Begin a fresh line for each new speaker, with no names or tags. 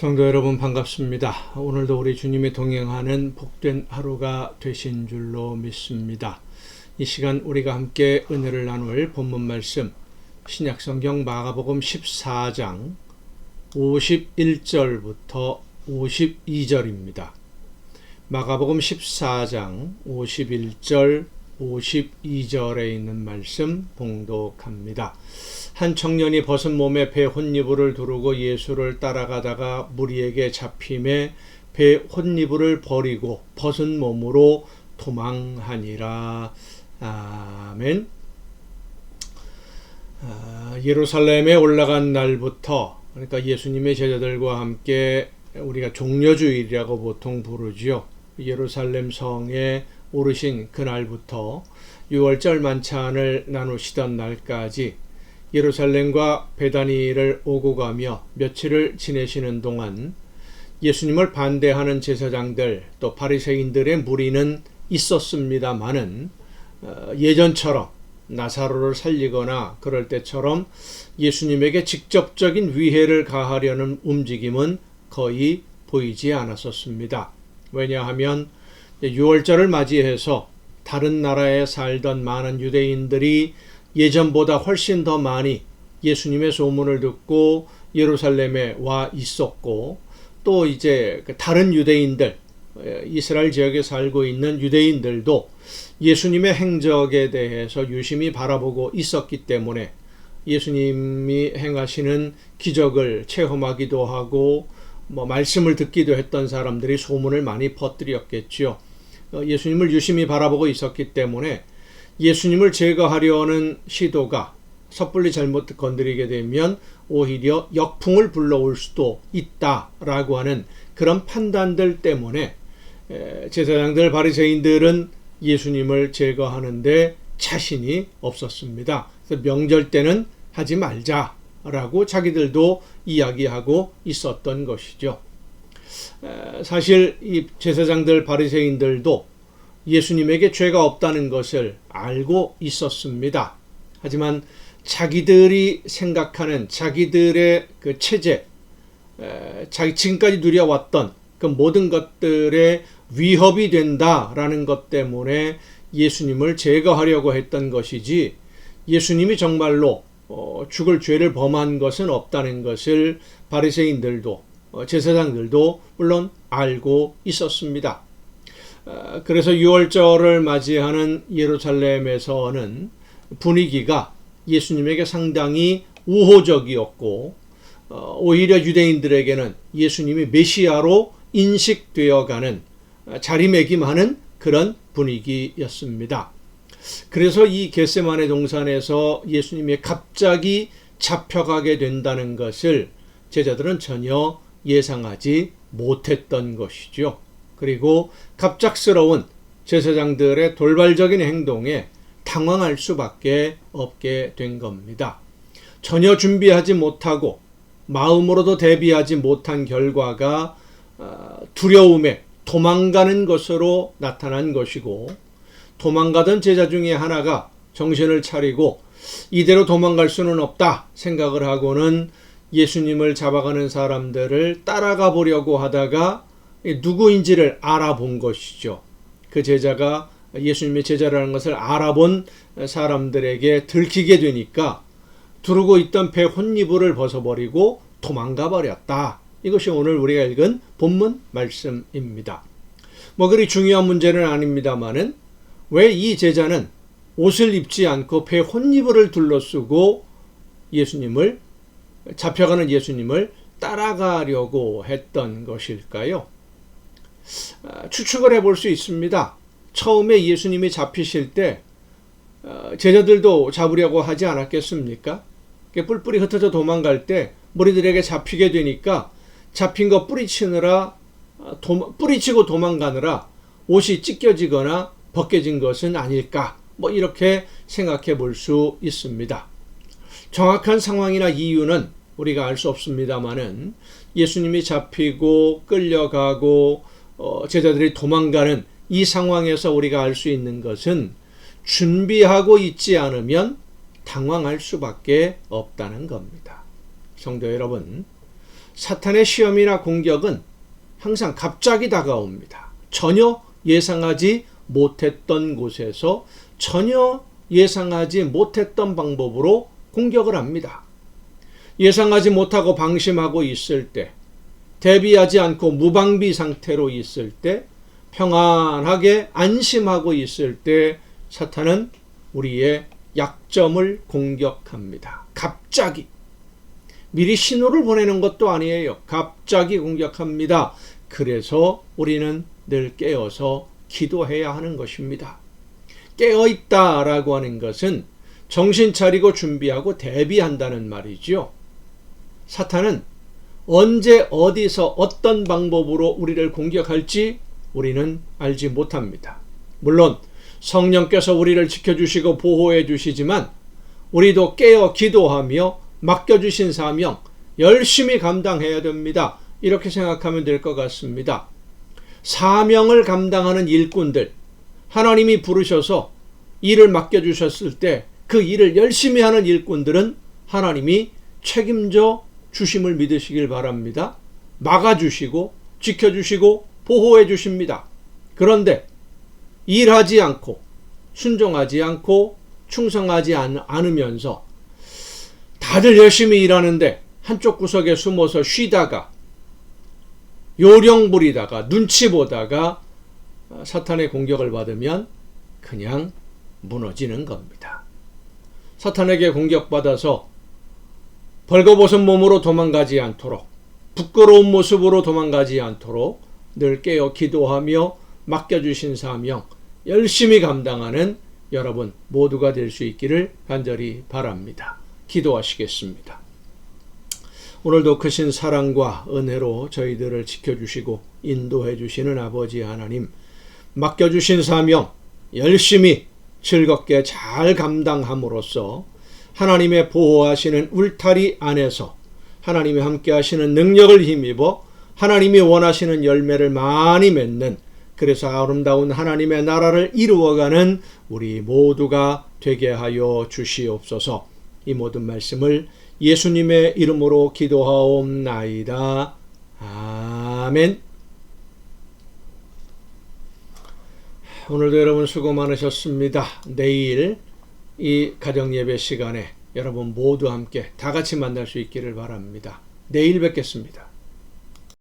성도 여러분 반갑습니다. 오늘도 우리 주님이 동행하는 복된 하루가 되신 줄로 믿습니다. 이 시간 우리가 함께 은혜를 나눌 본문 말씀 신약성경 마가복음 14장 51절부터 52절입니다. 마가복음 14장 51절 52절에 있는 말씀 봉독합니다. 한 청년이 벗은 몸에 배 혼니부를 두르고 예수를 따라가다가 무리에게 잡힘에 배 혼니부를 버리고 벗은 몸으로 도망하니라. 아멘. 예루살렘에 올라간 날부터, 그러니까 예수님의 제자들과 함께 우리가 종려주일이라고 보통 부르지요. 예루살렘 성에 오르신 그날부터 6월절 만찬을 나누시던 날까지 예루살렘과 베다니를 오고 가며 며칠을 지내시는 동안 예수님을 반대하는 제사장들 또 바리새인들의 무리는 있었습니다마는 예전처럼 나사로를 살리거나 그럴 때처럼 예수님에게 직접적인 위해를 가하려는 움직임은 거의 보이지 않았었습니다. 왜냐하면 6월절을 맞이해서 다른 나라에 살던 많은 유대인들이 예전보다 훨씬 더 많이 예수님의 소문을 듣고 예루살렘에 와 있었고, 또 이제 다른 유대인들, 이스라엘 지역에 살고 있는 유대인들도 예수님의 행적에 대해서 유심히 바라보고 있었기 때문에 예수님이 행하시는 기적을 체험하기도 하고 말씀을 듣기도 했던 사람들이 소문을 많이 퍼뜨렸겠죠. 예수님을 유심히 바라보고 있었기 때문에 예수님을 제거하려는 시도가 섣불리 잘못 건드리게 되면 오히려 역풍을 불러올 수도 있다라고 하는 그런 판단들 때문에 제사장들 바리새인들은 예수님을 제거하는데 자신이 없었습니다. 그래서 명절 때는 하지 말자라고 자기들도 이야기하고 있었던 것이죠. 사실 이 제사장들 바리새인들도 예수님에게 죄가 없다는 것을 알고 있었습니다. 하지만 자기들이 생각하는 자기들의 그 체제, 지금까지 누려왔던 그 모든 것들에 위협이 된다라는 것 때문에 예수님을 제거하려고 했던 것이지, 예수님이 정말로 죽을 죄를 범한 것은 없다는 것을 바리새인들도 제사장들도 물론 알고 있었습니다. 그래서 6월절을 맞이하는 예루살렘에서는 분위기가 예수님에게 상당히 우호적이었고, 오히려 유대인들에게는 예수님이 메시아로 인식되어가는 자리매김하는 그런 분위기였습니다. 그래서 이 겟세마네 동산에서 예수님이 갑자기 잡혀가게 된다는 것을 제자들은 전혀 예상하지 못했던 것이죠. 그리고 갑작스러운 제사장들의 돌발적인 행동에 당황할 수밖에 없게 된 겁니다. 전혀 준비하지 못하고 마음으로도 대비하지 못한 결과가 두려움에 도망가는 것으로 나타난 것이고, 도망가던 제자 중에 하나가 정신을 차리고 이대로 도망갈 수는 없다 생각을 하고는 예수님을 잡아가는 사람들을 따라가 보려고 하다가 누구인지를 알아본 것이죠. 그 제자가 예수님의 제자라는 것을 알아본 사람들에게 들키게 되니까 두르고 있던 배 혼니부를 벗어버리고 도망가 버렸다. 이것이 오늘 우리가 읽은 본문 말씀입니다. 그리 중요한 문제는 아닙니다만은 왜 이 제자는 옷을 입지 않고 배 혼니부를 둘러쓰고 잡혀가는 예수님을 따라가려고 했던 것일까요? 추측을 해볼 수 있습니다. 처음에 예수님이 잡히실 때 제자들도 잡으려고 하지 않았겠습니까? 뿔뿔이 흩어져 도망갈 때 무리들에게 잡히게 되니까 잡힌 거 뿌리치고 도망가느라 옷이 찢겨지거나 벗겨진 것은 아닐까, 이렇게 생각해 볼 수 있습니다. 정확한 상황이나 이유는 우리가 알 수 없습니다만은 예수님이 잡히고 끌려가고 제자들이 도망가는 이 상황에서 우리가 알 수 있는 것은 준비하고 있지 않으면 당황할 수밖에 없다는 겁니다. 성도 여러분, 사탄의 시험이나 공격은 항상 갑자기 다가옵니다. 전혀 예상하지 못했던 곳에서 전혀 예상하지 못했던 방법으로 공격을 합니다. 예상하지 못하고 방심하고 있을 때, 대비하지 않고 무방비 상태로 있을 때, 평안하게 안심하고 있을 때 사탄은 우리의 약점을 공격합니다. 갑자기. 미리 신호를 보내는 것도 아니에요. 갑자기 공격합니다. 그래서 우리는 늘 깨어서 기도해야 하는 것입니다. 깨어있다라고 하는 것은 정신 차리고 준비하고 대비한다는 말이죠. 사탄은 언제 어디서 어떤 방법으로 우리를 공격할지 우리는 알지 못합니다. 물론 성령께서 우리를 지켜주시고 보호해 주시지만 우리도 깨어 기도하며 맡겨주신 사명 열심히 감당해야 됩니다. 이렇게 생각하면 될 것 같습니다. 사명을 감당하는 일꾼들, 하나님이 부르셔서 일을 맡겨주셨을 때 그 일을 열심히 하는 일꾼들은 하나님이 책임져 주심을 믿으시길 바랍니다. 막아주시고 지켜주시고 보호해 주십니다. 그런데 일하지 않고 순종하지 않고 충성하지 않으면서 다들 열심히 일하는데 한쪽 구석에 숨어서 쉬다가 요령 부리다가 눈치 보다가 사탄의 공격을 받으면 그냥 무너지는 겁니다. 사탄에게 공격받아서 벌거벗은 몸으로 도망가지 않도록, 부끄러운 모습으로 도망가지 않도록 늘 깨어 기도하며 맡겨주신 사명 열심히 감당하는 여러분 모두가 될 수 있기를 간절히 바랍니다. 기도하시겠습니다. 오늘도 크신 사랑과 은혜로 저희들을 지켜주시고 인도해 주시는 아버지 하나님, 맡겨주신 사명 열심히 즐겁게 잘 감당함으로써 하나님의 보호하시는 울타리 안에서 하나님이 함께 하시는 능력을 힘입어 하나님이 원하시는 열매를 많이 맺는, 그래서 아름다운 하나님의 나라를 이루어가는 우리 모두가 되게 하여 주시옵소서. 이 모든 말씀을 예수님의 이름으로 기도하옵나이다. 아멘. 오늘도 여러분 수고 많으셨습니다. 내일 이 가정예배 시간에 여러분 모두 함께 다 같이 만날 수 있기를 바랍니다. 내일 뵙겠습니다.